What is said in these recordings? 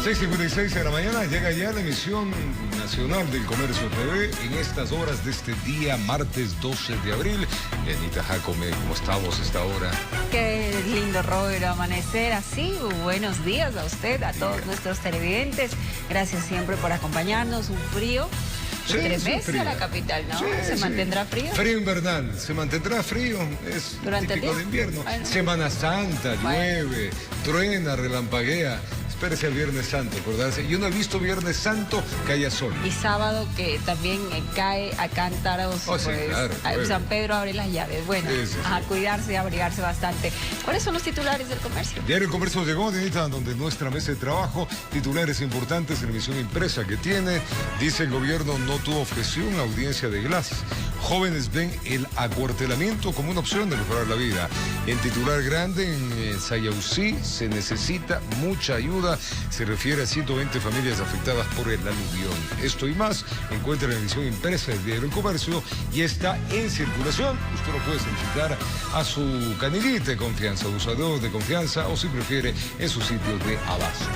6:56 de la mañana llega ya la emisión nacional del Comercio TV en estas horas de este día, martes 12 de abril. Anita Jacome, ¿cómo estamos a esta hora? Qué lindo, Robert, amanecer así. Buenos días a usted, a todos nuestros televidentes. Gracias siempre por acompañarnos. Un frío. Estremece a la capital, ¿no? Sí, ¿Se mantendrá frío? Frío invernal, se mantendrá frío, es ¿Durante típico el de día? invierno. Bueno. Semana Santa, llueve, truena, relampaguea. Espérese el Viernes Santo, acordarse. Yo no he visto Viernes Santo que haya sol. Y sábado que también cae a cántaros, Oh, sí, pues claro. San Pedro abre las llaves. Bueno, Sí. a cuidarse y abrigarse bastante. ¿Cuáles son los titulares del comercio? Diario El Comercio llegó, Anita, donde nuestra mesa de trabajo, titulares importantes en emisión impresa que tiene. Dice el gobierno no tuvo objeción a audiencia de Glass. Jóvenes ven el acuartelamiento como una opción de mejorar la vida. En titular grande, en Sayausí, se necesita mucha ayuda. Se refiere a 120 familias afectadas por el aluvión. Esto y más encuentra en la edición impresa del Diario El Comercio y está en circulación. Usted lo puede solicitar a su canilita de confianza, abusador de confianza, o si prefiere en su sitio de abastos.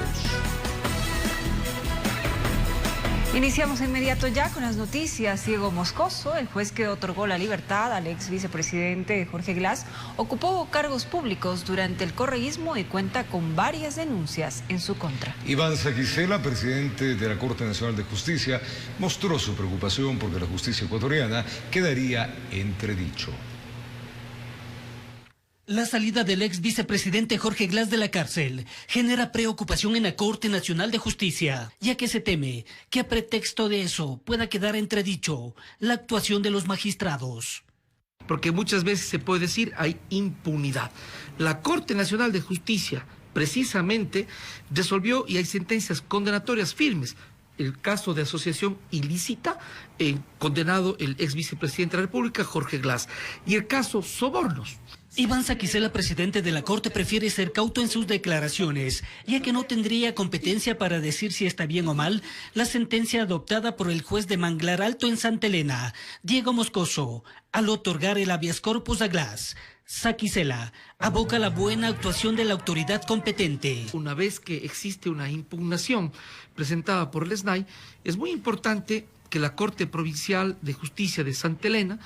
Iniciamos inmediato ya con las noticias. Diego Moscoso, el juez que otorgó la libertad al ex vicepresidente Jorge Glass, ocupó cargos públicos durante el correísmo y cuenta con varias denuncias en su contra. Iván Saquicela, presidente de la Corte Nacional de Justicia, mostró su preocupación porque la justicia ecuatoriana quedaría entredicho. La salida del ex vicepresidente Jorge Glass de la cárcel genera preocupación en la Corte Nacional de Justicia, ya que se teme que a pretexto de eso pueda quedar entredicho la actuación de los magistrados. Porque muchas veces se puede decir hay impunidad. La Corte Nacional de Justicia precisamente resolvió y hay sentencias condenatorias firmes. El caso de asociación ilícita, condenado el ex vicepresidente de la República, Jorge Glass. Y el caso sobornos. Iván Saquicela, presidente de la Corte, prefiere ser cauto en sus declaraciones, ya que no tendría competencia para decir si está bien o mal la sentencia adoptada por el juez de Manglar Alto en Santa Elena, Diego Moscoso, al otorgar el habeas corpus a Glass. Saquicela aboca la buena actuación de la autoridad competente. Una vez que existe una impugnación presentada por el SNAI, es muy importante que la Corte Provincial de Justicia de Santa Elena,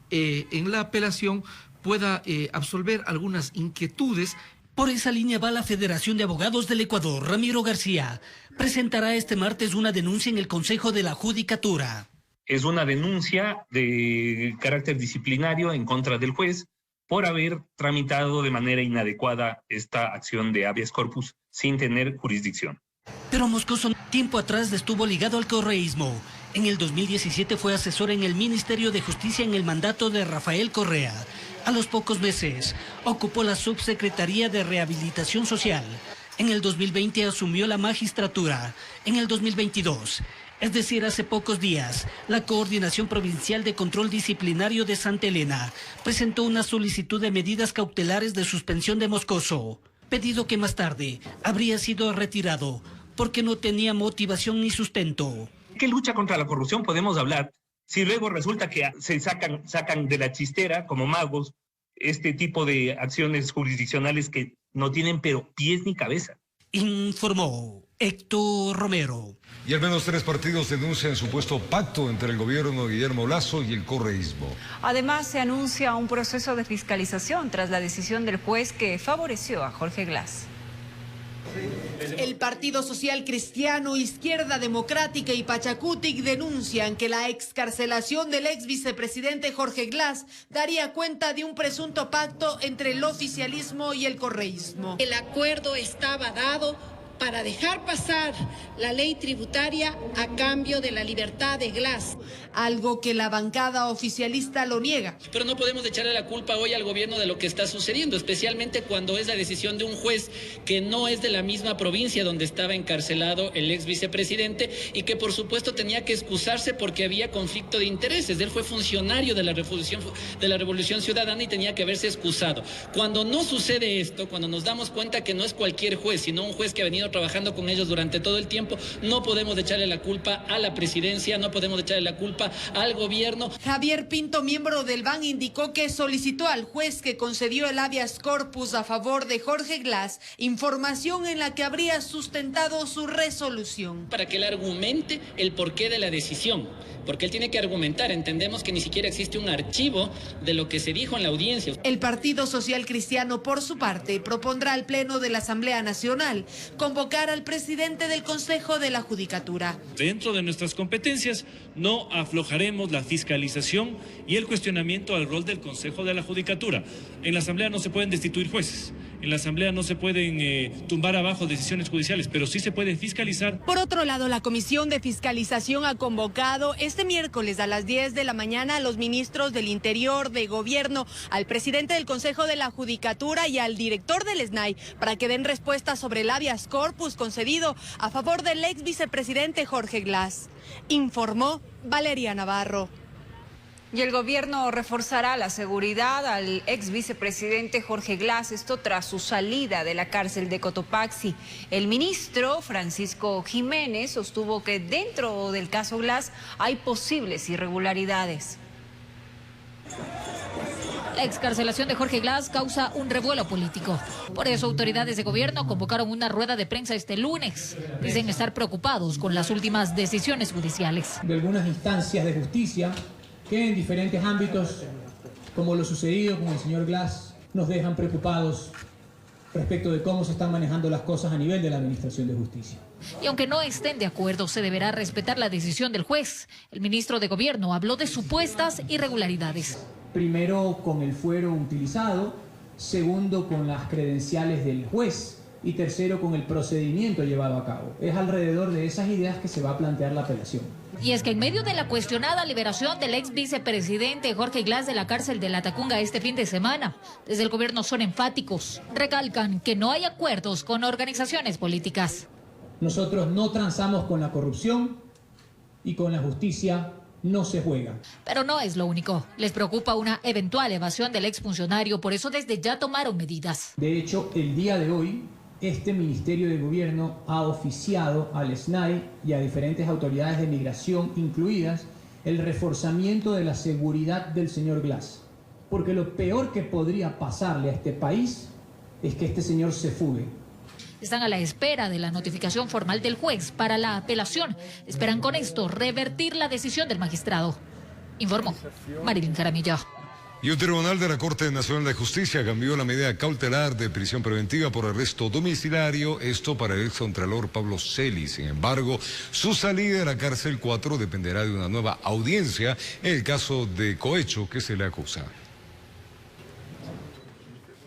en la apelación, pueda absolver algunas inquietudes. Por esa línea va la Federación de Abogados del Ecuador. Ramiro García presentará este martes una denuncia en el Consejo de la Judicatura. Es una denuncia de carácter disciplinario en contra del juez por haber tramitado de manera inadecuada esta acción de habeas corpus sin tener jurisdicción. Pero Moscoso tiempo atrás estuvo ligado al correísmo. En el 2017 fue asesor en el Ministerio de Justicia en el mandato de Rafael Correa. A los pocos meses ocupó la Subsecretaría de Rehabilitación Social. En el 2020 asumió la magistratura. En el 2022, es decir, hace pocos días, la Coordinación Provincial de Control Disciplinario de Santa Elena presentó una solicitud de medidas cautelares de suspensión de Moscoso, pedido que más tarde habría sido retirado porque no tenía motivación ni sustento. ¿Qué lucha contra la corrupción podemos hablar si luego resulta que se sacan de la chistera como magos este tipo de acciones jurisdiccionales que no tienen pero pies ni cabeza? Informó Héctor Romero. Y al menos 3 partidos denuncian supuesto pacto entre el gobierno de Guillermo Lasso y el correísmo. Además, se anuncia un proceso de fiscalización tras la decisión del juez que favoreció a Jorge Glass. El Partido Social Cristiano, Izquierda Democrática y Pachacutic denuncian que la excarcelación del ex vicepresidente Jorge Glass daría cuenta de un presunto pacto entre el oficialismo y el correísmo. El acuerdo estaba dado para dejar pasar la ley tributaria a cambio de la libertad de Glass. Algo que la bancada oficialista lo niega. Pero no podemos echarle la culpa hoy al gobierno de lo que está sucediendo, especialmente cuando es la decisión de un juez que no es de la misma provincia donde estaba encarcelado el ex vicepresidente y que por supuesto tenía que excusarse porque había conflicto de intereses. Él fue funcionario de la Revolución Ciudadana y tenía que haberse excusado. Cuando no sucede esto, cuando nos damos cuenta que no es cualquier juez, sino un juez que ha venido trabajando con ellos durante todo el tiempo. No podemos echarle la culpa a la presidencia, no podemos echarle la culpa al gobierno. Javier Pinto, miembro del BAN, indicó que solicitó al juez que concedió el habeas corpus a favor de Jorge Glas información en la que habría sustentado su resolución. Para que él argumente el porqué de la decisión, porque él tiene que argumentar. Entendemos que ni siquiera existe un archivo de lo que se dijo en la audiencia. El Partido Social Cristiano, por su parte, propondrá al Pleno de la Asamblea Nacional convocar al presidente del Consejo de la Judicatura. Dentro de nuestras competencias no aflojaremos la fiscalización y el cuestionamiento al rol del Consejo de la Judicatura. En la Asamblea no se pueden destituir jueces, en la Asamblea no se pueden tumbar abajo decisiones judiciales, pero sí se puede fiscalizar. Por otro lado, la Comisión de Fiscalización ha convocado este miércoles a las 10 de la mañana a los ministros del Interior, de Gobierno, al presidente del Consejo de la Judicatura y al director del SNAI para que den respuesta sobre el habeas corpus concedido a favor del ex vicepresidente Jorge Glas. Informó Valeria Navarro. Y el gobierno reforzará la seguridad al ex vicepresidente Jorge Glas, esto tras su salida de la cárcel de Cotopaxi. El ministro Francisco Jiménez sostuvo que dentro del caso Glas hay posibles irregularidades. La excarcelación de Jorge Glas causa un revuelo político. Por eso autoridades de gobierno convocaron una rueda de prensa este lunes. Dicen estar preocupados con las últimas decisiones judiciales. De algunas instancias de justicia que en diferentes ámbitos, como lo sucedido con el señor Glas, nos dejan preocupados respecto de cómo se están manejando las cosas a nivel de la Administración de Justicia. Y aunque no estén de acuerdo, se deberá respetar la decisión del juez. El ministro de Gobierno habló de supuestas irregularidades. Primero, con el fuero utilizado, segundo, con las credenciales del juez y tercero, con el procedimiento llevado a cabo. Es alrededor de esas ideas que se va a plantear la apelación. Y es que en medio de la cuestionada liberación del ex vicepresidente Jorge Glas de la cárcel de Latacunga este fin de semana, desde el gobierno son enfáticos. Recalcan que no hay acuerdos con organizaciones políticas. Nosotros no transamos con la corrupción y con la justicia no se juega. Pero no es lo único. Les preocupa una eventual evasión del exfuncionario, por eso desde ya tomaron medidas. De hecho, el día de hoy, este Ministerio de Gobierno ha oficiado al SNAI y a diferentes autoridades de migración, incluidas, el reforzamiento de la seguridad del señor Glas. Porque lo peor que podría pasarle a este país es que este señor se fugue. Están a la espera de la notificación formal del juez para la apelación. Esperan con esto revertir la decisión del magistrado. Informó Marilyn Jaramillo. Y un tribunal de la Corte Nacional de Justicia cambió la medida cautelar de prisión preventiva por arresto domiciliario, esto para el excontralor Pablo Celi. Sin embargo, su salida de la cárcel 4 dependerá de una nueva audiencia en el caso de cohecho que se le acusa.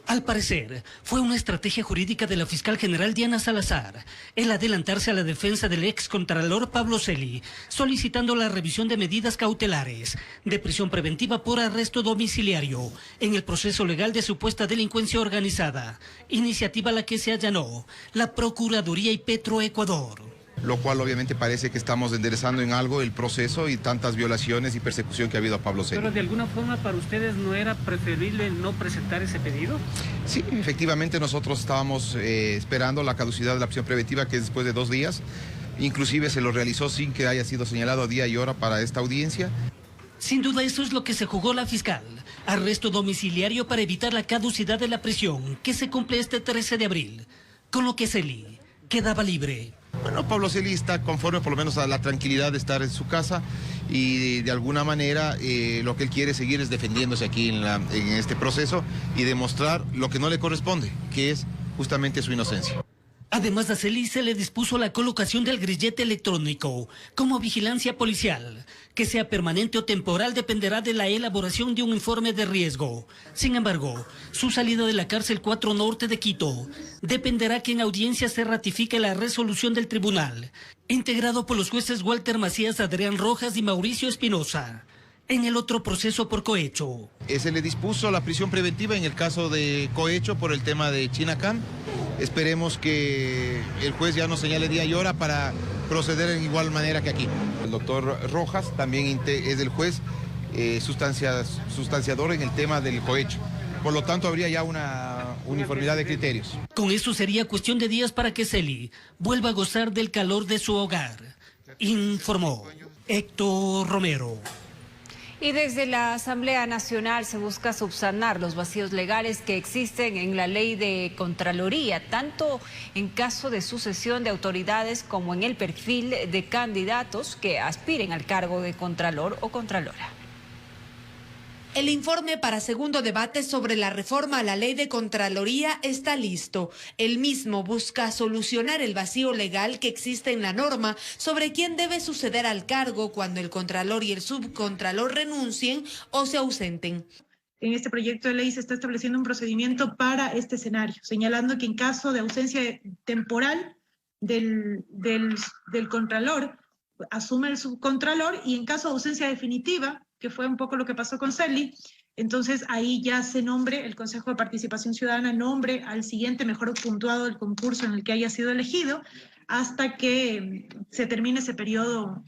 Al parecer, fue una estrategia jurídica de la fiscal general Diana Salazar el adelantarse a la defensa del excontralor Pablo Celi, solicitando la revisión de medidas cautelares de prisión preventiva por arresto domiciliario en el proceso legal de supuesta delincuencia organizada, iniciativa a la que se allanó la Procuraduría y Petroecuador. Lo cual obviamente parece que estamos enderezando en algo el proceso y tantas violaciones y persecución que ha habido a Pablo Celi. ¿Pero de alguna forma para ustedes no era preferible no presentar ese pedido? Sí, efectivamente nosotros estábamos esperando la caducidad de la prisión preventiva, que es después de 2 días. Inclusive se lo realizó sin que haya sido señalado día y hora para esta audiencia. Sin duda eso es lo que se jugó la fiscal. Arresto domiciliario para evitar la caducidad de la prisión, que se cumple este 13 de abril, con lo que Celi quedaba libre. Bueno, Pablo Celi está conforme por lo menos a la tranquilidad de estar en su casa y de alguna manera lo que él quiere seguir es defendiéndose aquí en este proceso y demostrar lo que no le corresponde, que es justamente su inocencia. Además, a Celi se le dispuso la colocación del grillete electrónico como vigilancia policial, que sea permanente o temporal dependerá de la elaboración de un informe de riesgo. Sin embargo, su salida de la cárcel 4 Norte de Quito dependerá que en audiencia se ratifique la resolución del tribunal, integrado por los jueces Walter Macías, Adrián Rojas y Mauricio Espinosa. En el otro proceso por cohecho, se le dispuso la prisión preventiva en el caso de cohecho por el tema de Chinacán. Esperemos que el juez ya nos señale día y hora para proceder en igual manera que aquí. El doctor Rojas también es el juez sustanciador en el tema del cohecho. Por lo tanto, habría ya una uniformidad de criterios. Con eso sería cuestión de días para que Celi vuelva a gozar del calor de su hogar, informó Héctor Romero. Y desde la Asamblea Nacional se busca subsanar los vacíos legales que existen en la ley de Contraloría, tanto en caso de sucesión de autoridades como en el perfil de candidatos que aspiren al cargo de Contralor o Contralora. El informe para segundo debate sobre la reforma a la ley de Contraloría está listo. El mismo busca solucionar el vacío legal que existe en la norma sobre quién debe suceder al cargo cuando el Contralor y el Subcontralor renuncien o se ausenten. En este proyecto de ley se está estableciendo un procedimiento para este escenario, señalando que en caso de ausencia temporal del Contralor, asume el Subcontralor, y en caso de ausencia definitiva, que fue un poco lo que pasó con Celi, entonces ahí ya se nombre, el Consejo de Participación Ciudadana nombre al siguiente mejor puntuado del concurso en el que haya sido elegido, hasta que se termine el periodo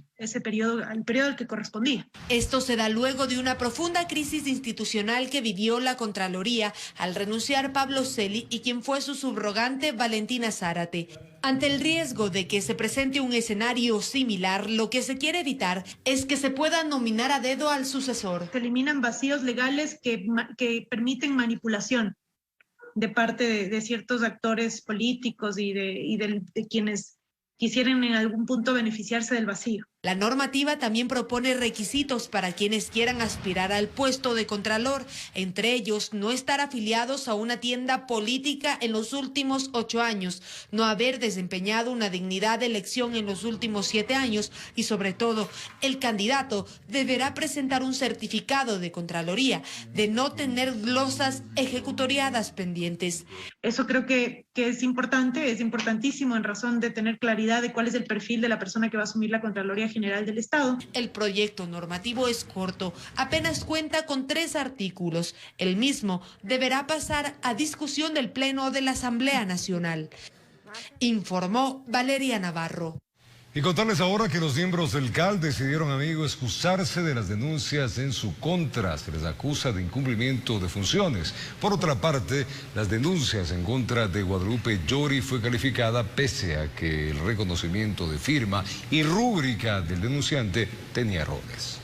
al que correspondía. Esto se da luego de una profunda crisis institucional que vivió la Contraloría al renunciar Pablo Celi y quien fue su subrogante Valentina Zárate. Ante el riesgo de que se presente un escenario similar, lo que se quiere evitar es que se pueda nominar a dedo al sucesor. Se eliminan vacíos legales que permiten manipulación de parte de ciertos actores políticos y de quienes quisieran en algún punto beneficiarse del vacío. La normativa también propone requisitos para quienes quieran aspirar al puesto de Contralor, entre ellos no estar afiliados a una tienda política en los últimos 8 años, no haber desempeñado una dignidad de elección en los últimos 7 años y sobre todo el candidato deberá presentar un certificado de Contraloría de no tener glosas ejecutoriadas pendientes. Eso creo que es importante, es importantísimo en razón de tener claridad de cuál es el perfil de la persona que va a asumir la Contraloría General del Estado. El proyecto normativo es corto, apenas cuenta con 3 artículos. El mismo deberá pasar a discusión del Pleno de la Asamblea Nacional. Informó Valeria Navarro. Y contarles ahora que los miembros del CAL decidieron, amigo, excusarse de las denuncias en su contra. Se les acusa de incumplimiento de funciones. Por otra parte, las denuncias en contra de Guadalupe Llori fue calificada pese a que el reconocimiento de firma y rúbrica del denunciante tenía errores.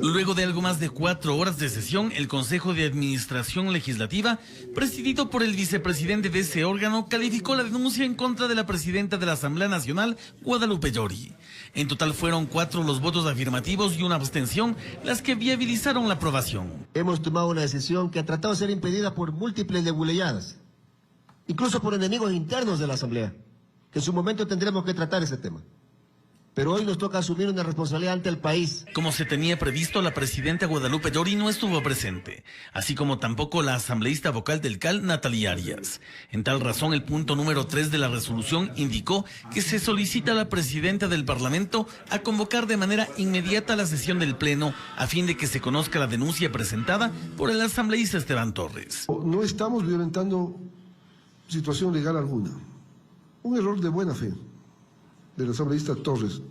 Luego de algo más de 4 horas de sesión, el Consejo de Administración Legislativa, presidido por el vicepresidente de ese órgano, calificó la denuncia en contra de la presidenta de la Asamblea Nacional, Guadalupe Llori. En total fueron 4 los votos afirmativos y una abstención las que viabilizaron la aprobación. Hemos tomado una decisión que ha tratado de ser impedida por múltiples debuleyadas, incluso por enemigos internos de la Asamblea, que en su momento tendremos que tratar ese tema. Pero hoy nos toca asumir una responsabilidad ante el país. Como se tenía previsto, la presidenta Guadalupe Llori no estuvo presente, así como tampoco la asambleísta vocal del CAL, Natalia Arias. En tal razón, el punto número 3 de la resolución indicó que se solicita a la presidenta del Parlamento a convocar de manera inmediata la sesión del Pleno a fin de que se conozca la denuncia presentada por el asambleísta Esteban Torres. No estamos violentando situación legal alguna. Un error de buena fe del asambleísta Torres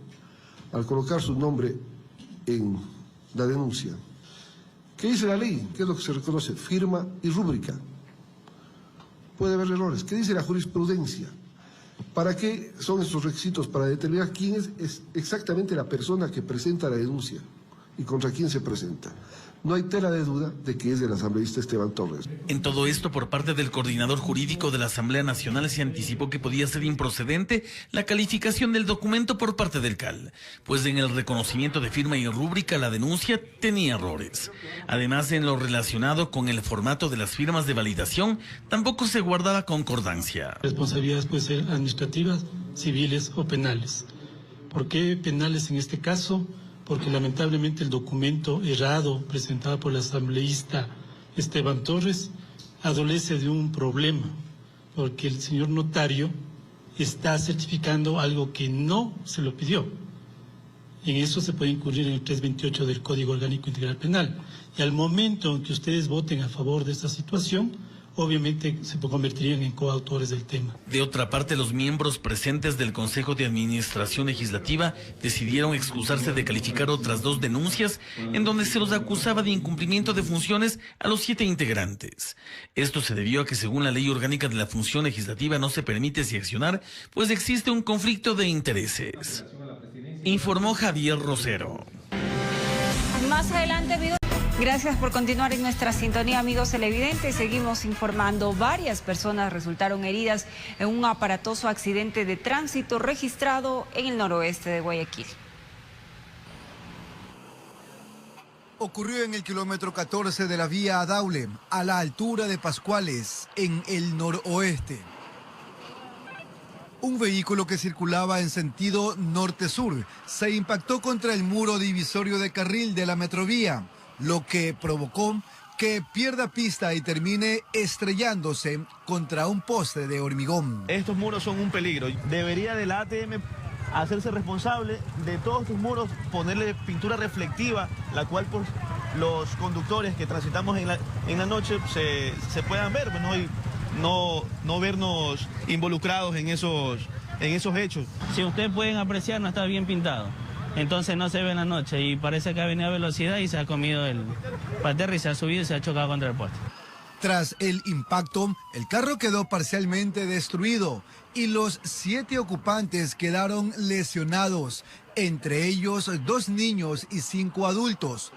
al colocar su nombre en la denuncia. ¿Qué dice la ley? ¿Qué es lo que se reconoce? Firma y rúbrica. Puede haber errores. ¿Qué dice la jurisprudencia? ¿Para qué son estos requisitos? Para determinar quién es exactamente la persona que presenta la denuncia y contra quién se presenta. No hay tela de duda de que es del asambleísta Esteban Torres. En todo esto, por parte del coordinador jurídico de la Asamblea Nacional, se anticipó que podía ser improcedente la calificación del documento por parte del CAL, pues en el reconocimiento de firma y rúbrica la denuncia tenía errores. Además, en lo relacionado con el formato de las firmas de validación, tampoco se guardaba concordancia. Responsabilidades pueden ser administrativas, civiles o penales. ¿Por qué penales en este caso? Porque lamentablemente el documento errado presentado por el asambleísta Esteban Torres adolece de un problema, porque el señor notario está certificando algo que no se lo pidió. Y en eso se puede incurrir en el 328 del Código Orgánico Integral Penal. Y al momento en que ustedes voten a favor de esta situación, obviamente se convertirían en coautores del tema. De otra parte, los miembros presentes del Consejo de Administración Legislativa decidieron excusarse de calificar otras 2 denuncias en donde se los acusaba de incumplimiento de funciones a los 7 integrantes. Esto se debió a que según la Ley Orgánica de la Función Legislativa no se permite seccionar, pues existe un conflicto de intereses. Informó Javier Rosero. Más adelante, amigos. Gracias por continuar en nuestra sintonía, amigos televidentes. Seguimos informando. Varias personas resultaron heridas en un aparatoso accidente de tránsito registrado en el noroeste de Guayaquil. Ocurrió en el kilómetro 14 de la vía a Daule, a la altura de Pascuales, en el noroeste. Un vehículo que circulaba en sentido norte-sur se impactó contra el muro divisorio de carril de la metrovía, lo que provocó que pierda pista y termine estrellándose contra un poste de hormigón. Estos muros son un peligro. Debería de la ATM hacerse responsable de todos estos muros, ponerle pintura reflectiva, la cual pues, los conductores que transitamos en la noche se puedan ver, ¿no? Y no vernos involucrados en esos hechos. Si ustedes pueden apreciar, no está bien pintado. Entonces no se ve en la noche y parece que ha venido a velocidad y se ha comido el parterre y se ha subido y se ha chocado contra el poste. Tras el impacto, el carro quedó parcialmente destruido y los 7 ocupantes quedaron lesionados, entre ellos 2 niños y 5 adultos.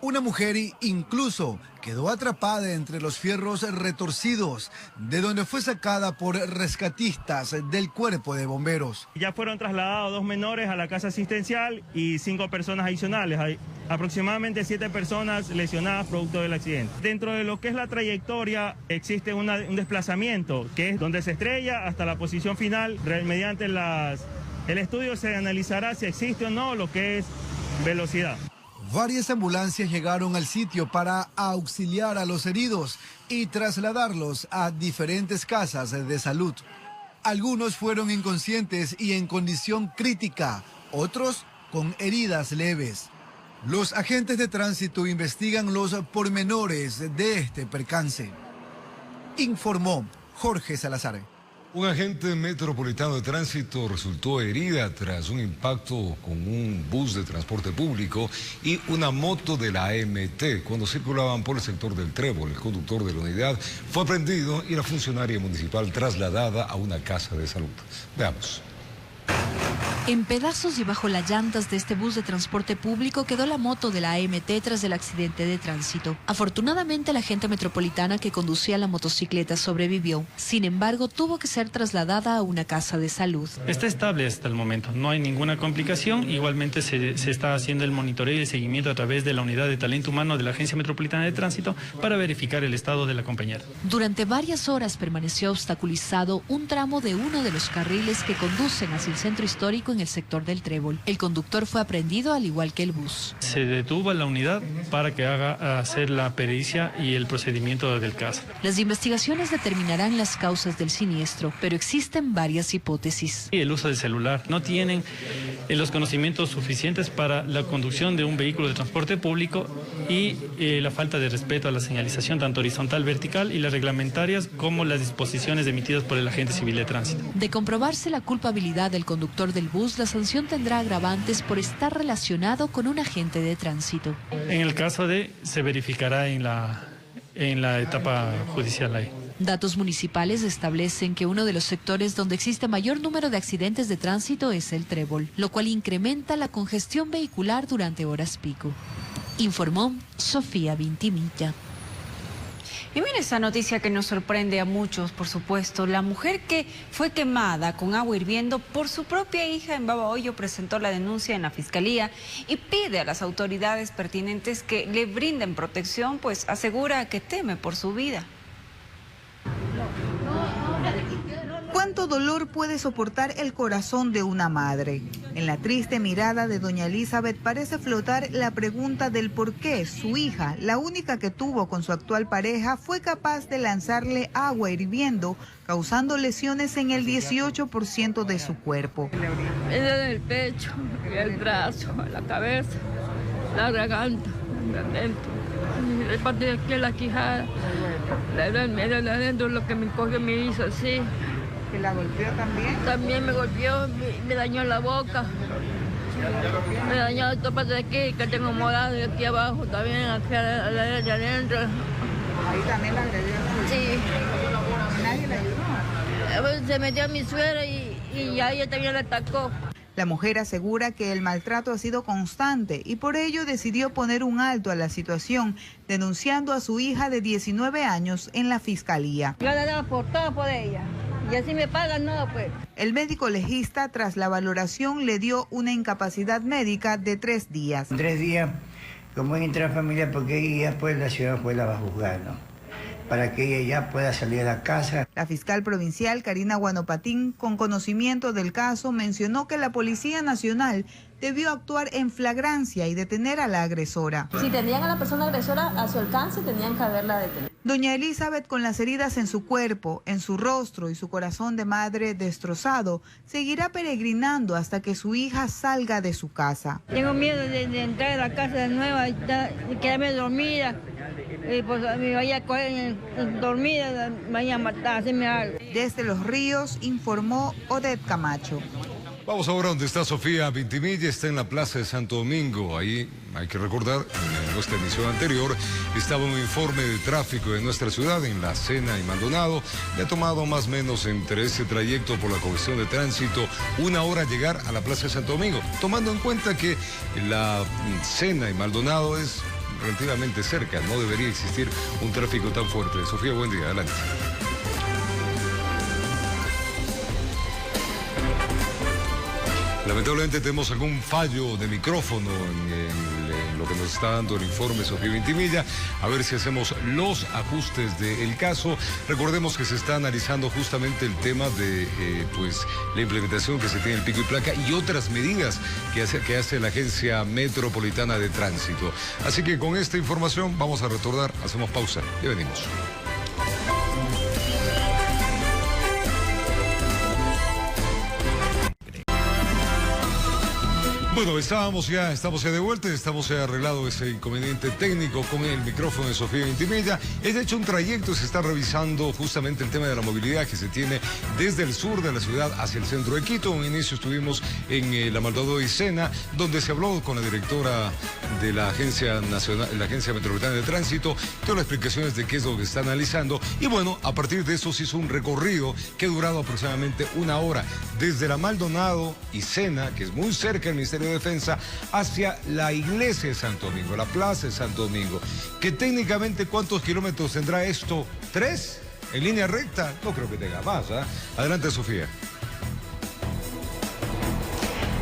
Una mujer incluso quedó atrapada entre los fierros retorcidos, de donde fue sacada por rescatistas del cuerpo de bomberos. Ya fueron trasladados 2 menores a la casa asistencial y 5 personas adicionales. Hay aproximadamente 7 personas lesionadas producto del accidente. Dentro de lo que es la trayectoria existe un desplazamiento, que es donde se estrella hasta la posición final. Mediante el estudio se analizará si existe o no lo que es velocidad. Varias ambulancias llegaron al sitio para auxiliar a los heridos y trasladarlos a diferentes casas de salud. Algunos fueron inconscientes y en condición crítica, otros con heridas leves. Los agentes de tránsito investigan los pormenores de este percance. Informó Jorge Salazar. Un agente metropolitano de tránsito resultó herida tras un impacto con un bus de transporte público y una moto de la AMT cuando circulaban por el sector del Trébol. El conductor de la unidad fue aprendido y la funcionaria municipal trasladada a una casa de salud. Veamos. En pedazos y bajo las llantas de este bus de transporte público quedó la moto de la AMT tras el accidente de tránsito. Afortunadamente, la agente metropolitana que conducía la motocicleta sobrevivió. Sin embargo, tuvo que ser trasladada a una casa de salud. Está estable hasta el momento, no hay ninguna complicación. Igualmente se está haciendo el monitoreo y el seguimiento a través de la unidad de talento humano de la Agencia Metropolitana de Tránsito para verificar el estado de la compañera. Durante varias horas permaneció obstaculizado un tramo de uno de los carriles que conducen hacia el centro histórico en el sector del Trébol. El conductor fue aprendido al igual que el bus. Se detuvo a la unidad para que hacer la pericia y el procedimiento del caso. Las investigaciones determinarán las causas del siniestro, pero existen varias hipótesis. El uso del celular. No tienen los conocimientos suficientes para la conducción de un vehículo de transporte público y la falta de respeto a la señalización tanto horizontal, vertical y las reglamentarias como las disposiciones emitidas por el agente civil de tránsito. De comprobarse la culpabilidad del conductor del bus, la sanción tendrá agravantes por estar relacionado con un agente de tránsito. En el caso se verificará en la etapa judicial ahí. Datos municipales establecen que uno de los sectores donde existe mayor número de accidentes de tránsito es el Trébol, lo cual incrementa la congestión vehicular durante horas pico. Informó Sofía Vintimilla. Y mire esta noticia que nos sorprende a muchos, por supuesto. La mujer que fue quemada con agua hirviendo por su propia hija en Babahoyo presentó la denuncia en la fiscalía y pide a las autoridades pertinentes que le brinden protección, pues asegura que teme por su vida. ¿Cuánto dolor puede soportar el corazón de una madre? En la triste mirada de doña Elizabeth parece flotar la pregunta del por qué su hija, la única que tuvo con su actual pareja, fue capaz de lanzarle agua hirviendo, causando lesiones en el 18% de su cuerpo. En el pecho, en el brazo, en la cabeza, la garganta, adentro. de parte de aquí a la quijada. Me da adentro lo que me cogió, me hizo así. ¿Que la golpeó también? También me golpeó, me dañó la boca. Me dañó esta parte de aquí, que tengo morado, y aquí abajo también, aquí a la de adentro. Ahí también la agredió. Sí. ¿Nadie la ayudó? Se metió a mi suegra y a ella también la atacó. La mujer asegura que el maltrato ha sido constante y por ello decidió poner un alto a la situación, denunciando a su hija de 19 años en la fiscalía. Yo le daba por todo por ella y así me pagan, no, pues. El médico legista, tras la valoración, le dio una incapacidad médica de 3 días. 3 días como intrafamiliar, porque ella pues la ciudad pues la va a juzgar, ¿no? Para que ella ya pueda salir de la casa. La fiscal provincial Karina Guanopatín, con conocimiento del caso, mencionó que la Policía Nacional debió actuar en flagrancia y detener a la agresora. Si tenían a la persona agresora a su alcance, tenían que haberla detenido. Doña Elizabeth, con las heridas en su cuerpo, en su rostro y su corazón de madre destrozado, seguirá peregrinando hasta que su hija salga de su casa. Tengo miedo de entrar a la casa de nuevo y quedarme dormida. Y pues me vaya a coger dormida, me vaya a matar, hacerme algo. Desde Los Ríos, informó Odette Camacho. Vamos ahora donde está Sofía Vintimilla, está en la Plaza de Santo Domingo. Ahí hay que recordar, en nuestra emisión anterior estaba un informe de tráfico de nuestra ciudad en La Cena y Maldonado. Le ha tomado más o menos entre ese trayecto por la congestión de tránsito 1 hora llegar a la Plaza de Santo Domingo, tomando en cuenta que la Cena y Maldonado es relativamente cerca, no debería existir un tráfico tan fuerte. Sofía, buen día, adelante. Lamentablemente tenemos algún fallo de micrófono en lo que nos está dando el informe Sofía Vintimilla. A ver si hacemos los ajustes del caso. Recordemos que se está analizando justamente el tema de la implementación que se tiene el pico y placa y otras medidas que hace la Agencia Metropolitana de Tránsito. Así que con esta información vamos a retornar, hacemos pausa y venimos. Bueno, estamos ya de vuelta, estamos ya arreglado ese inconveniente técnico con el micrófono de Sofía Vintimilla. Es de hecho un trayecto, se está revisando justamente el tema de la movilidad que se tiene desde el sur de la ciudad hacia el centro de Quito. Un inicio estuvimos en la Maldonado y Sena, donde se habló con la directora de la Agencia Metropolitana de Tránsito, todas las explicaciones de qué es lo que está analizando. Y bueno, a partir de eso se hizo un recorrido que ha durado aproximadamente 1 hora, desde la Maldonado y Sena, que es muy cerca del Ministerio de Defensa, hacia la iglesia de Santo Domingo, la plaza de Santo Domingo, que técnicamente ¿cuántos kilómetros tendrá esto? ¿3? ¿En línea recta? No creo que tenga más, ¿eh? Adelante, Sofía.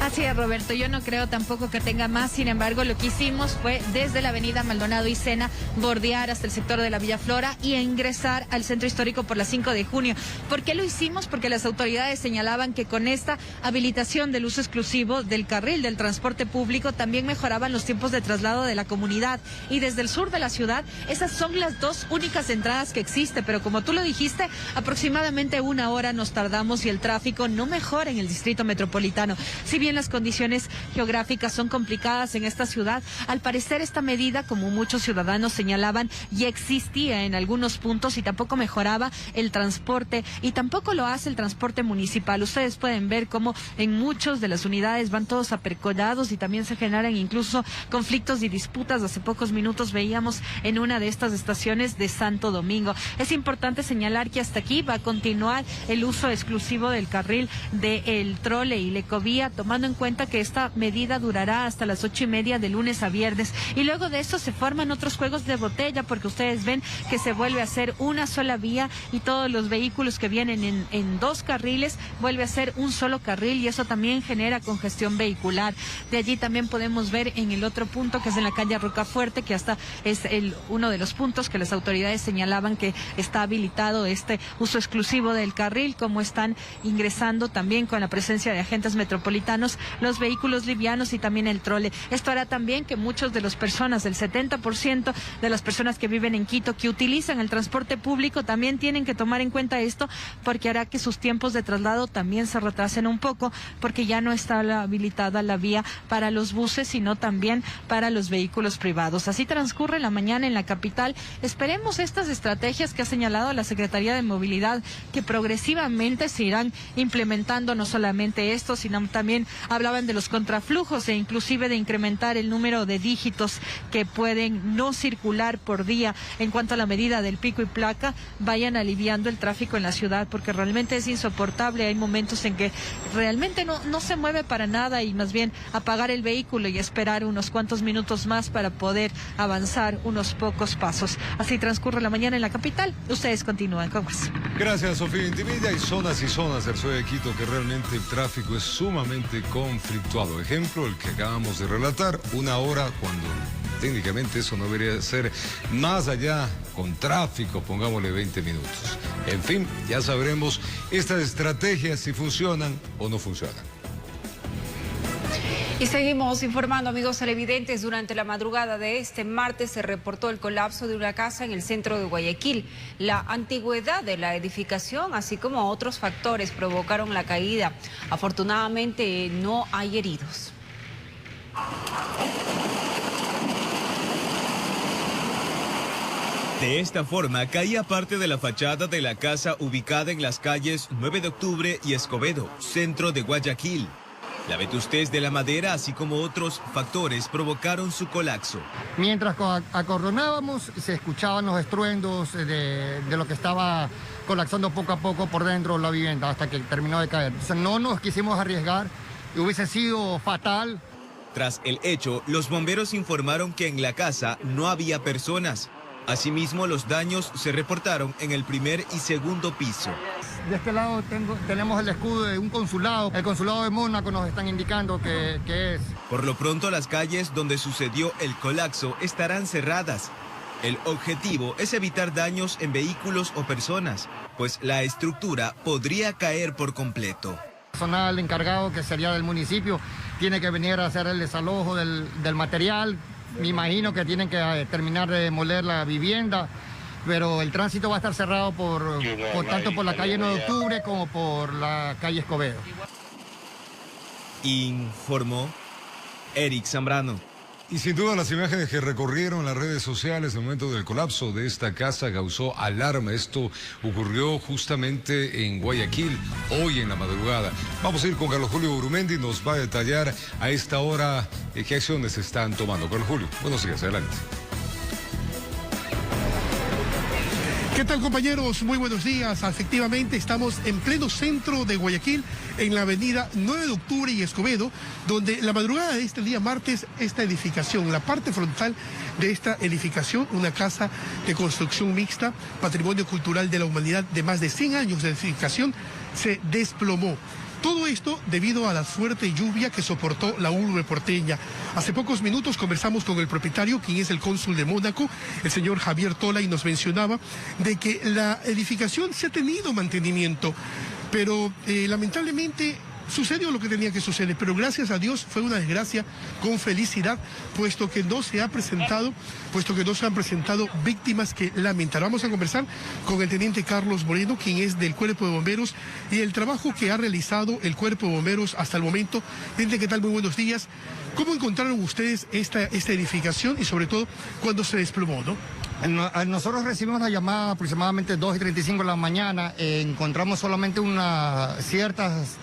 Así es, Roberto, yo no creo tampoco que tenga más, sin embargo, lo que hicimos fue desde la avenida Maldonado y Sena bordear hasta el sector de la Villa Flora y ingresar al centro histórico por la 5 de junio. ¿Por qué lo hicimos? Porque las autoridades señalaban que con esta habilitación del uso exclusivo del carril del transporte público también mejoraban los tiempos de traslado de la comunidad. Y desde el sur de la ciudad, esas son las 2 únicas entradas que existe, pero como tú lo dijiste, aproximadamente 1 hora nos tardamos y el tráfico no mejora en el distrito metropolitano. Si bien las condiciones geográficas son complicadas en esta ciudad, al parecer esta medida, como muchos ciudadanos señalaban, ya existía en algunos puntos y tampoco mejoraba el transporte y tampoco lo hace el transporte municipal. Ustedes pueden ver cómo en muchos de las unidades van todos apercollados y también se generan incluso conflictos y disputas. Hace pocos minutos veíamos en una de estas estaciones de Santo Domingo. Es importante señalar que hasta aquí va a continuar el uso exclusivo del carril del trole y la ecovía, tomando en cuenta que esta medida durará hasta las 8:30 de lunes a viernes. Y luego de esto se forman otros juegos de botella, porque ustedes ven que se vuelve a hacer una sola vía y todos los vehículos que vienen en 2 carriles vuelve a ser un solo carril y eso también genera congestión vehicular. De allí también podemos ver en el otro punto, que es en la calle Rocafuerte, que hasta es uno de los puntos que las autoridades señalaban que está habilitado este uso exclusivo del carril, como están ingresando también con la presencia de agentes metropolitanos menos los vehículos livianos y también el trole. Esto hará también que muchos de las personas, el 70% de las personas que viven en Quito, que utilizan el transporte público, también tienen que tomar en cuenta esto, porque hará que sus tiempos de traslado también se retrasen un poco, porque ya no está habilitada la vía para los buses, sino también para los vehículos privados. Así transcurre la mañana en la capital. Esperemos estas estrategias que ha señalado la Secretaría de Movilidad, que progresivamente se irán implementando, no solamente esto, sino también hablaban de los contraflujos e inclusive de incrementar el número de dígitos que pueden no circular por día. En cuanto a la medida del pico y placa, vayan aliviando el tráfico en la ciudad, porque realmente es insoportable. Hay momentos en que realmente no se mueve para nada, y más bien apagar el vehículo y esperar unos cuantos minutos más para poder avanzar unos pocos pasos. Así transcurre la mañana en la capital. Ustedes continúan con más. Gracias, Sofía Intimilla. Hay zonas y zonas del sur de Quito que realmente el tráfico es sumamente conflictuado. Ejemplo, el que acabamos de relatar, una hora cuando técnicamente eso no debería ser, más allá con tráfico, pongámosle 20 minutos. En fin, ya sabremos estas estrategias si funcionan o no funcionan. Y seguimos informando, amigos televidentes. Durante la madrugada de este martes se reportó el colapso de una casa en el centro de Guayaquil. La antigüedad de la edificación, así como otros factores, provocaron la caída. Afortunadamente no hay heridos. De esta forma, caía parte de la fachada de la casa ubicada en las calles 9 de Octubre y Escobedo, centro de Guayaquil. La vetustez de la madera, así como otros factores, provocaron su colapso. Mientras acordonábamos, se escuchaban los estruendos de lo que estaba colapsando poco a poco por dentro de la vivienda hasta que terminó de caer. O sea, no nos quisimos arriesgar, hubiese sido fatal. Tras el hecho, los bomberos informaron que en la casa no había personas. Asimismo, los daños se reportaron en el primer y segundo piso. De este lado tenemos el escudo de un consulado. El consulado de Mónaco nos están indicando que es. Por lo pronto, las calles donde sucedió el colapso estarán cerradas. El objetivo es evitar daños en vehículos o personas, pues la estructura podría caer por completo. El personal encargado, que sería del municipio, tiene que venir a hacer el desalojo del material. Me imagino que tienen que terminar de demoler la vivienda, pero el tránsito va a estar cerrado tanto por la calle 9 de Octubre como por la calle Escobedo. Informó Eric Zambrano. Y sin duda las imágenes que recorrieron las redes sociales en el momento del colapso de esta casa causó alarma. Esto ocurrió justamente en Guayaquil, hoy en la madrugada. Vamos a ir con Carlos Julio Urumendi, nos va a detallar a esta hora qué acciones se están tomando. Carlos Julio, buenos días, adelante. ¿Qué tal, compañeros? Muy buenos días. Efectivamente, estamos en pleno centro de Guayaquil, en la avenida 9 de Octubre y Escobedo, donde la madrugada de este día martes, esta edificación, la parte frontal de esta edificación, una casa de construcción mixta, patrimonio cultural de la humanidad de más de 100 años de edificación, se desplomó. Todo esto debido a la fuerte lluvia que soportó la urbe porteña. Hace pocos minutos conversamos con el propietario, quien es el cónsul de Mónaco, el señor Javier Tola, y nos mencionaba de que la edificación se ha tenido mantenimiento, pero lamentablemente sucedió lo que tenía que suceder, pero gracias a Dios fue una desgracia con felicidad, puesto que no se han presentado víctimas que lamentar. Vamos a conversar con el teniente Carlos Moreno, quien es del Cuerpo de Bomberos, y el trabajo que ha realizado el Cuerpo de Bomberos hasta el momento. Teniente, ¿qué tal? Muy buenos días. ¿Cómo encontraron ustedes esta edificación y sobre todo cuando se desplomó, no? Nosotros recibimos la llamada aproximadamente 2:35 de la mañana. Encontramos solamente ciertas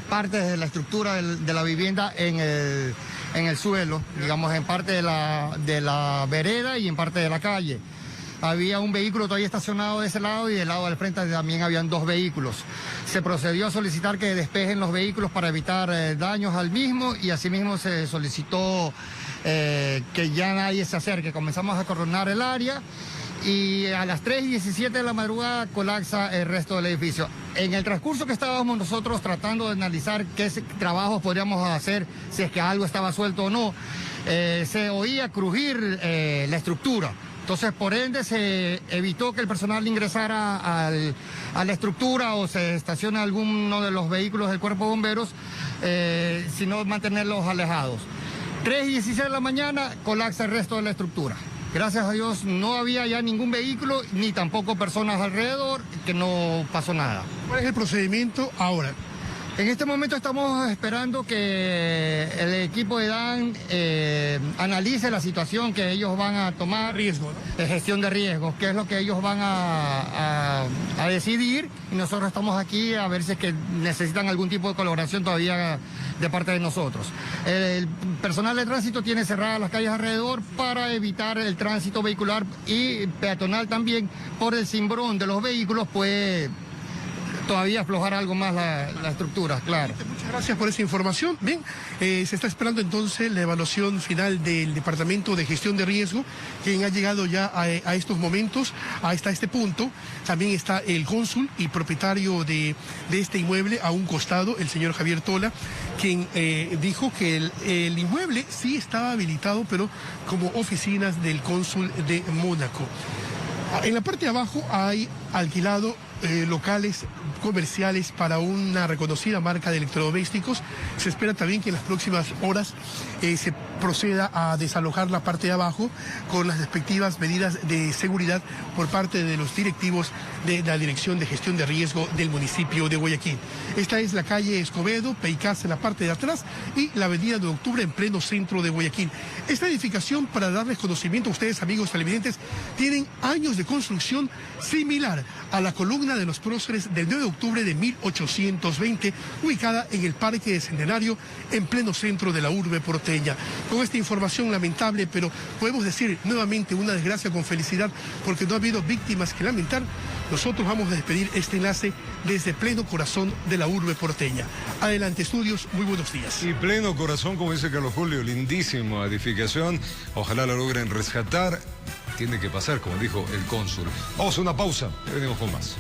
partes de la estructura de la vivienda en el suelo, digamos, en parte de la vereda y en parte de la calle. Había un vehículo todavía estacionado de ese lado y del lado del frente también habían 2 vehículos. Se procedió a solicitar que despejen los vehículos para evitar daños al mismo, y asimismo se solicitó que ya nadie se acerque. Comenzamos a acordonar el área y a las 3:17 de la madrugada colapsa el resto del edificio. En el transcurso que estábamos nosotros tratando de analizar qué trabajos podríamos hacer, si es que algo estaba suelto o no, se oía crujir la estructura. Entonces, por ende, se evitó que el personal ingresara a la estructura o se estacione alguno de los vehículos del Cuerpo de Bomberos, sino mantenerlos alejados. 3:16 de la mañana, colapsa el resto de la estructura. Gracias a Dios no había ya ningún vehículo ni tampoco personas alrededor, que no pasó nada. ¿Cuál es el procedimiento ahora? En este momento estamos esperando que el equipo de DAN analice la situación que ellos van a tomar. Riesgo, ¿no? De gestión de riesgos, que es lo que ellos van a decidir. Y nosotros estamos aquí a ver si es que necesitan algún tipo de colaboración todavía de parte de nosotros. El personal de tránsito tiene cerradas las calles alrededor para evitar el tránsito vehicular y peatonal también. Por el cimbrón de los vehículos puede todavía aflojar algo más la estructura, claro. Muchas gracias por esa información. Bien, se está esperando entonces la evaluación final del Departamento de Gestión de Riesgo, quien ha llegado ya a estos momentos, hasta este punto. También está el cónsul y propietario de este inmueble a un costado, el señor Javier Tola, quien dijo que el inmueble sí estaba habilitado, pero como oficinas del cónsul de Mónaco. En la parte de abajo hay alquilado locales comerciales para una reconocida marca de electrodomésticos. Se espera también que en las próximas horas se proceda a desalojar la parte de abajo con las respectivas medidas de seguridad por parte de los directivos de la Dirección de Gestión de Riesgo del municipio de Guayaquil. Esta es la calle Escobedo, Peicás en la parte de atrás y la avenida de Octubre en pleno centro de Guayaquil. Esta edificación, para darles conocimiento a ustedes, amigos televidentes, tienen años de construcción similar a la columna de los próceres del 9 de octubre de 1820, ubicada en el Parque de Centenario, en pleno centro de la urbe porteña. Con esta información lamentable, pero podemos decir nuevamente una desgracia con felicidad, porque no ha habido víctimas que lamentar, nosotros vamos a despedir este enlace desde pleno corazón de la urbe porteña. Adelante, estudios, muy buenos días. Y pleno corazón, como dice Carlos Julio, lindísima edificación, ojalá la logren rescatar. Tiene que pasar, como dijo el cónsul. Vamos a una pausa y venimos con más.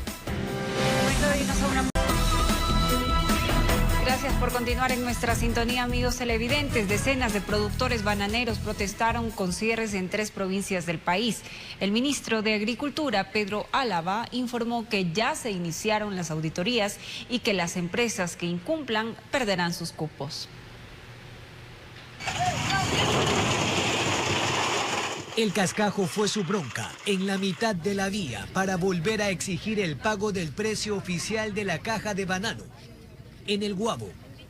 Gracias por continuar en nuestra sintonía, amigos televidentes. Decenas de productores bananeros protestaron con cierres en 3 provincias del país. El ministro de Agricultura, Pedro Álava, informó que ya se iniciaron las auditorías y que las empresas que incumplan perderán sus cupos. El cascajo fue su bronca en la mitad de la vía para volver a exigir el pago del precio oficial de la caja de banano en El Guabo,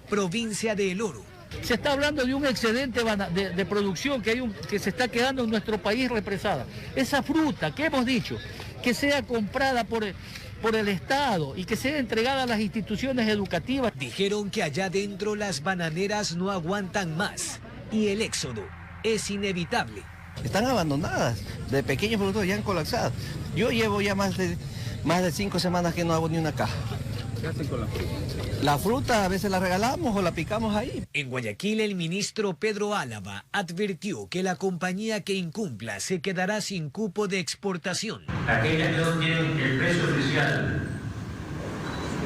provincia de El Oro. Se está hablando de un excedente de producción que se está quedando en nuestro país represada. Esa fruta que hemos dicho, que sea comprada por el Estado y que sea entregada a las instituciones educativas. Dijeron que allá dentro las bananeras no aguantan más y el éxodo es inevitable. Están abandonadas, de pequeños productores ya han colapsado. Yo llevo ya más de 5 semanas que no hago ni una caja. ¿Qué hacen con la fruta? La fruta a veces la regalamos o la picamos ahí. En Guayaquil, el ministro Pedro Álava advirtió que la compañía que incumpla se quedará sin cupo de exportación. Aquellas que no tienen el precio oficial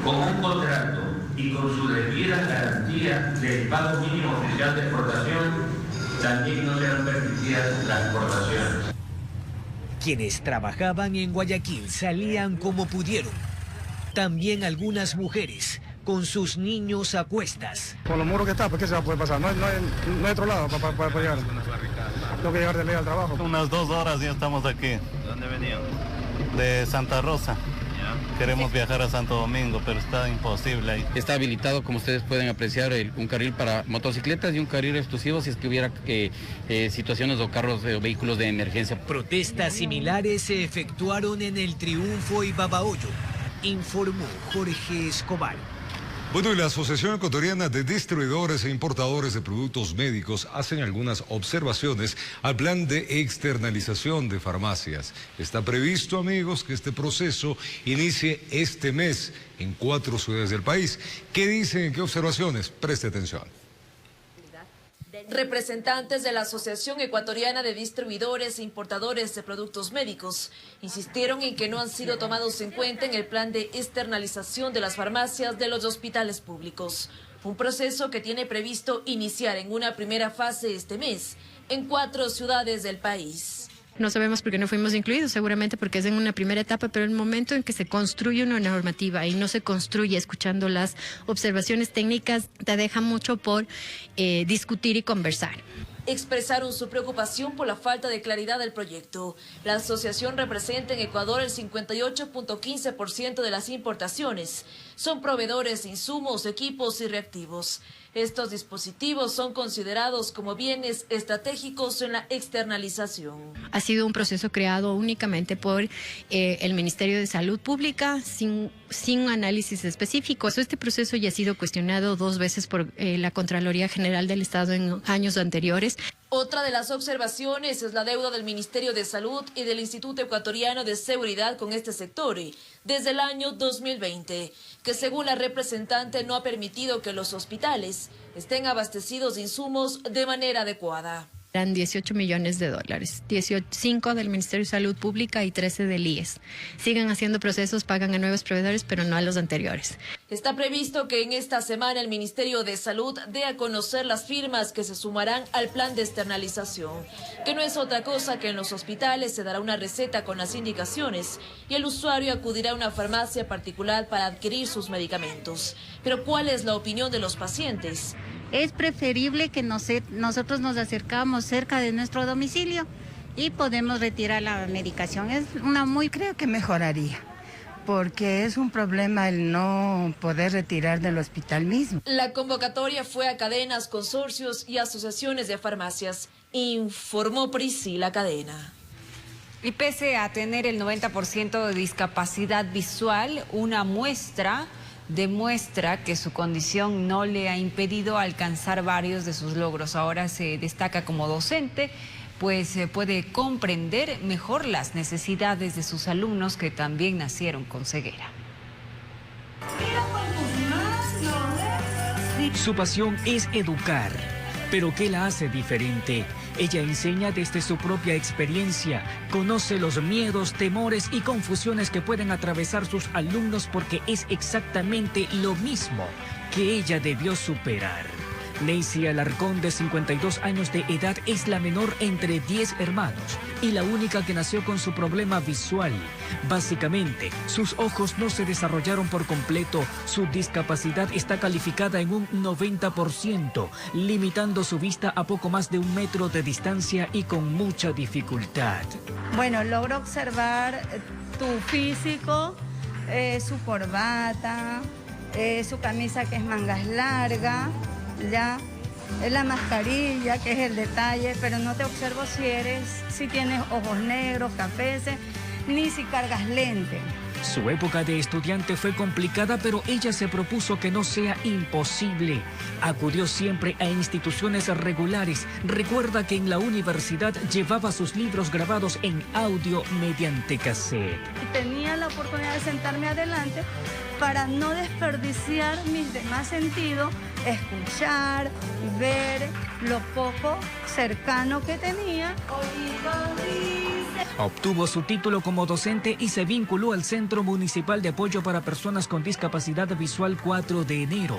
con un contrato y con su debida garantía del pago mínimo oficial de exportación, también no serán permitidas las exportaciones. Quienes trabajaban en Guayaquil salían como pudieron. También algunas mujeres con sus niños a cuestas. Con los muros que está, pues ¿qué se va a poder pasar? No hay otro lado para llegar. Tengo que llegar de ley al trabajo. Unas 2 horas ya estamos aquí. ¿De dónde venían? De Santa Rosa. Queremos viajar a Santo Domingo, pero está imposible ahí. Está habilitado, como ustedes pueden apreciar, un carril para motocicletas y un carril exclusivo si es que hubiera situaciones o carros o vehículos de emergencia. Protestas similares se efectuaron en El Triunfo y Babahoyo, informó Jorge Escobar. Bueno, y la Asociación Ecuatoriana de Distribuidores e Importadores de Productos Médicos hacen algunas observaciones al plan de externalización de farmacias. Está previsto, amigos, que este proceso inicie este mes en 4 ciudades del país. ¿Qué dicen? ¿Qué observaciones? Preste atención. Representantes de la Asociación Ecuatoriana de Distribuidores e Importadores de Productos Médicos insistieron en que no han sido tomados en cuenta en el plan de externalización de las farmacias de los hospitales públicos, un proceso que tiene previsto iniciar en una primera fase este mes en 4 ciudades del país. No sabemos por qué no fuimos incluidos, seguramente porque es en una primera etapa, pero el momento en que se construye una normativa y no se construye escuchando las observaciones técnicas, te deja mucho por discutir y conversar. Expresaron su preocupación por la falta de claridad del proyecto. La asociación representa en Ecuador el 58.15% de las importaciones. Son proveedores de insumos, equipos y reactivos. Estos dispositivos son considerados como bienes estratégicos en la externalización. Ha sido un proceso creado únicamente por el Ministerio de Salud Pública sin análisis específico. Este proceso ya ha sido cuestionado 2 veces por la Contraloría General del Estado en años anteriores. Otra de las observaciones es la deuda del Ministerio de Salud y del Instituto Ecuatoriano de Seguridad con este sector desde el año 2020, que según la representante no ha permitido que los hospitales estén abastecidos de insumos de manera adecuada. Eran $18 millones, 5 del Ministerio de Salud Pública y 13 del IES. Siguen haciendo procesos, pagan a nuevos proveedores, pero no a los anteriores. Está previsto que en esta semana el Ministerio de Salud dé a conocer las firmas que se sumarán al plan de externalización, que no es otra cosa que en los hospitales se dará una receta con las indicaciones y el usuario acudirá a una farmacia particular para adquirir sus medicamentos. Pero ¿cuál es la opinión de los pacientes? Es preferible que nosotros nos acercamos cerca de nuestro domicilio y podemos retirar la medicación. Creo que mejoraría, porque es un problema el no poder retirar del hospital mismo. La convocatoria fue a cadenas, consorcios y asociaciones de farmacias, informó Priscila Cadena. Y pese a tener el 90% de discapacidad visual, una muestra demuestra que su condición no le ha impedido alcanzar varios de sus logros. Ahora se destaca como docente, pues puede comprender mejor las necesidades de sus alumnos que también nacieron con ceguera. Su pasión es educar, pero ¿qué la hace diferente? Ella enseña desde su propia experiencia, conoce los miedos, temores y confusiones que pueden atravesar sus alumnos porque es exactamente lo mismo que ella debió superar. Neisy Alarcón, de 52 años de edad, es la menor entre 10 hermanos y la única que nació con su problema visual. Básicamente, sus ojos no se desarrollaron por completo. Su discapacidad está calificada en un 90%, limitando su vista a poco más de 1 metro de distancia y con mucha dificultad. Bueno, logro observar tu físico, su corbata, su camisa que es mangas largas. Ya, es la mascarilla, que es el detalle, pero no te observo si tienes ojos negros, cafés, ni si cargas lente. Su época de estudiante fue complicada, pero ella se propuso que no sea imposible. Acudió siempre a instituciones regulares. Recuerda que en la universidad llevaba sus libros grabados en audio mediante cassette. Tenía la oportunidad de sentarme adelante para no desperdiciar mis demás sentidos, escuchar, ver lo poco cercano que tenía. Obtuvo su título como docente y se vinculó al Centro Municipal de Apoyo para Personas con Discapacidad Visual 4 de enero,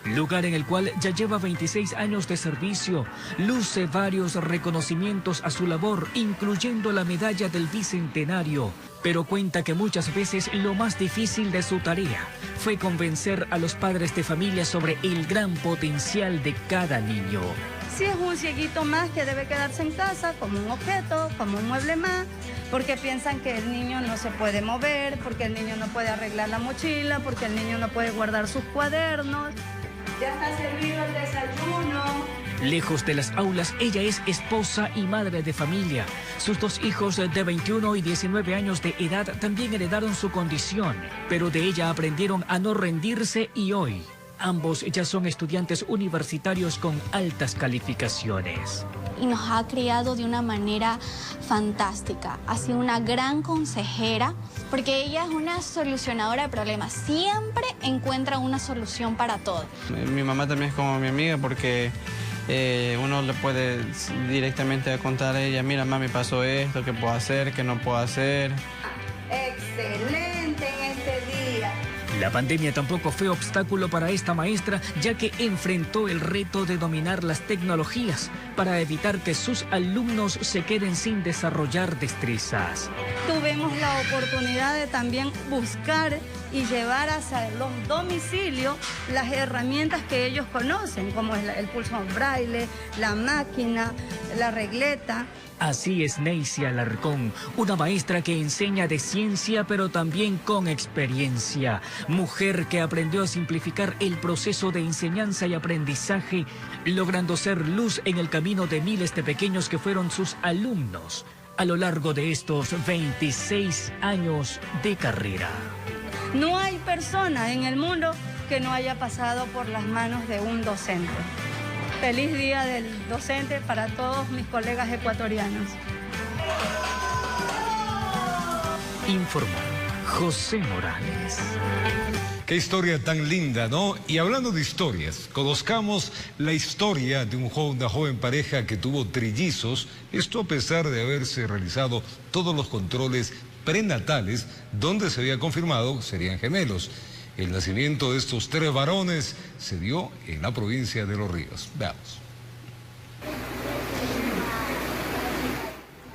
lugar en el cual ya lleva 26 años de servicio. Luce varios reconocimientos a su labor, incluyendo la medalla del Bicentenario, pero cuenta que muchas veces lo más difícil de su tarea fue convencer a los padres de familia sobre el gran potencial de cada niño. Si es un cieguito más que debe quedarse en casa como un objeto, como un mueble más, porque piensan que el niño no se puede mover, porque el niño no puede arreglar la mochila, porque el niño no puede guardar sus cuadernos. Ya está servido el desayuno. Lejos de las aulas, ella es esposa y madre de familia. Sus 2 hijos de 21 y 19 años de edad también heredaron su condición, pero de ella aprendieron a no rendirse y hoy ambos ya son estudiantes universitarios con altas calificaciones. Y nos ha criado de una manera fantástica. Ha sido una gran consejera, porque ella es una solucionadora de problemas. Siempre encuentra una solución para todo. Mi mamá también es como mi amiga, porque uno le puede directamente contar a ella: mira, mami, pasó esto, ¿qué puedo hacer, qué no puedo hacer? Excelente en este día. La pandemia tampoco fue obstáculo para esta maestra, ya que enfrentó el reto de dominar las tecnologías para evitar que sus alumnos se queden sin desarrollar destrezas. Tuvimos la oportunidad de también buscar y llevar hacia los domicilios las herramientas que ellos conocen, como el pulso braille, la máquina, la regleta. Así es Neisy Alarcón, una maestra que enseña de ciencia pero también con experiencia. Mujer que aprendió a simplificar el proceso de enseñanza y aprendizaje, logrando ser luz en el camino de miles de pequeños que fueron sus alumnos a lo largo de estos 26 años de carrera. No hay persona en el mundo que no haya pasado por las manos de un docente. Feliz Día del Docente para todos mis colegas ecuatorianos. Informó José Morales. Qué historia tan linda, ¿no? Y hablando de historias, conozcamos la historia de una joven pareja que tuvo trillizos, esto a pesar de haberse realizado todos los controles prenatales, donde se había confirmado serían gemelos. El nacimiento de estos 3 varones se dio en la provincia de Los Ríos. Veamos.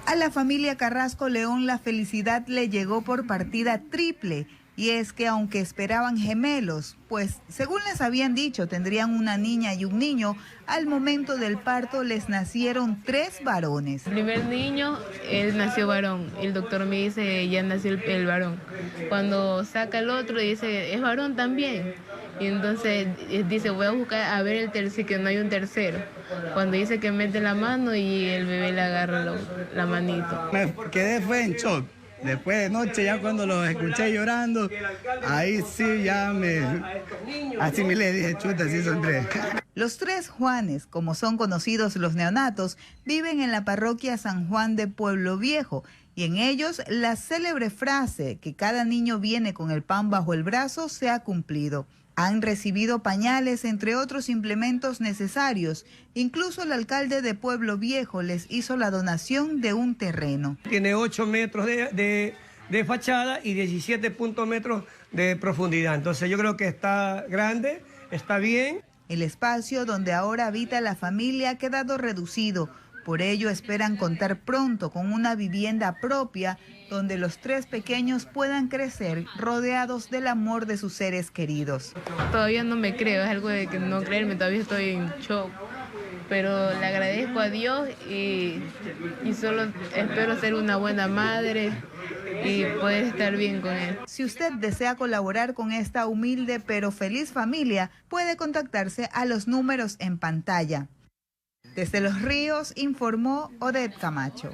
A la familia Carrasco León la felicidad le llegó por partida triple. Y es que aunque esperaban gemelos, pues según les habían dicho tendrían una niña y un niño, al momento del parto les nacieron 3 varones. El primer niño, él nació varón, el doctor me dice ya nació el varón. Cuando saca el otro dice es varón también. Y entonces dice voy a buscar a ver el tercero, que no hay un tercero. Cuando dice que mete la mano y el bebé le agarra la manito. Me quedé fue en shock. Después de noche, ya cuando los escuché llorando, ahí sí ya asimilé, dije, chuta, sí son 3. Los 3 Juanes, como son conocidos los neonatos, viven en la parroquia San Juan de Pueblo Viejo, y en ellos la célebre frase que cada niño viene con el pan bajo el brazo se ha cumplido. Han recibido pañales, entre otros implementos necesarios. Incluso el alcalde de Pueblo Viejo les hizo la donación de un terreno. Tiene 8 metros de fachada y 17 metros de profundidad. Entonces yo creo que está grande, está bien. El espacio donde ahora habita la familia ha quedado reducido. Por ello esperan contar pronto con una vivienda propia donde los 3 pequeños puedan crecer rodeados del amor de sus seres queridos. Todavía no me creo, es algo de que no creerme, todavía estoy en shock. Pero le agradezco a Dios y solo espero ser una buena madre y poder estar bien con él. Si usted desea colaborar con esta humilde pero feliz familia, puede contactarse a los números en pantalla. Desde Los Ríos informó Odette Camacho.